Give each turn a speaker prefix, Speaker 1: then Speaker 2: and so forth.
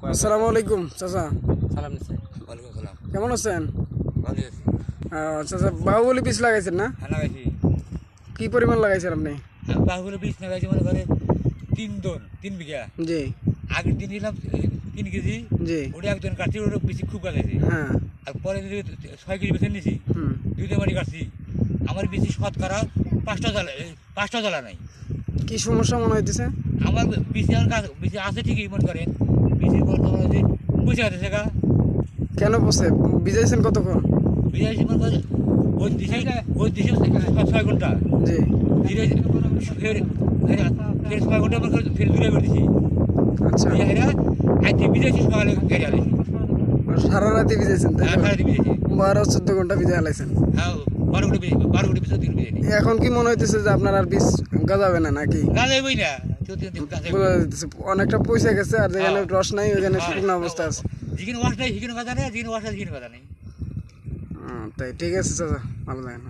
Speaker 1: আসসালামু আলাইকুম চাচা।
Speaker 2: সালাম নিচ্ছে। ওয়ালাইকুম সালাম।
Speaker 1: কেমন আছেন?
Speaker 2: ভালো আছি।
Speaker 1: চাচা বাহুবলী বীজ লাগাইছেন না?
Speaker 2: হ্যাঁ লাগাইছি।
Speaker 1: কি পরিমাণ লাগাইছেন আপনি?
Speaker 2: আমি বাহুগুলো বীজ লাগাইছি মনে করে 3 বিঘা।
Speaker 1: জি
Speaker 2: আগের দিন নিলাম 3 কেজি।
Speaker 1: জি
Speaker 2: ওটা একজন কাটছি, ওটা বেশি খুব লাগাইছি।
Speaker 1: হ্যাঁ
Speaker 2: আর পরে 6 কেজি বেছে নিয়েছি,
Speaker 1: হুম।
Speaker 2: 2 মাটি কাটছি। আমার বেশি শতকরা 5টা জ্বালা নাই।
Speaker 1: কি সমস্যা মনে হইতেছে?
Speaker 2: আমার বেশি আমার কাছে বেশি আছে ঠিকই মনে করেন, বেশি বর্তমানে যে পয়সা আছে সেটা
Speaker 1: কেন বসে ভিজাইছেন কতক্ষণ?
Speaker 2: বিজাইছি মনে করে ওই দিশে 6 ঘন্টা
Speaker 1: জি
Speaker 2: ধীরে ফের ফের ফের 6 ঘন্টা মনে করে ফের দূরে করে দিছি।
Speaker 1: আচ্ছা,
Speaker 2: এরা আজকে বিদেশি সকালে গেড়ে আলেছি।
Speaker 1: সারা রাতে ভিজাইছেন তাই
Speaker 2: হ্যাঁ
Speaker 1: না?
Speaker 2: সারাদিন বিদেশি।
Speaker 1: 12-14 ঘন্টা ভিজাই আলাইছেন।
Speaker 2: হ্যাঁ 12 ঘন্টা পিছনে 3 বিদেশি
Speaker 1: এখন কি মনে হইতেছে যে আপনার আর বীজ গজাবে না নাকি?
Speaker 2: গাছে বই না চলতে গাছে
Speaker 1: বোঝা যাইতেছে অনেকটা পয়সা গেছে, আর যেখানে রস নাই ওইখানে শুকনো অবস্থা আছে।
Speaker 2: যেখানে ওয়াশ নাই সেখানে কথা নেই, যেখানে ওয়াশ আছে সেখানে কথা নেই।
Speaker 1: তাই ঠিক আছে চাচা, ভালো থাকেন।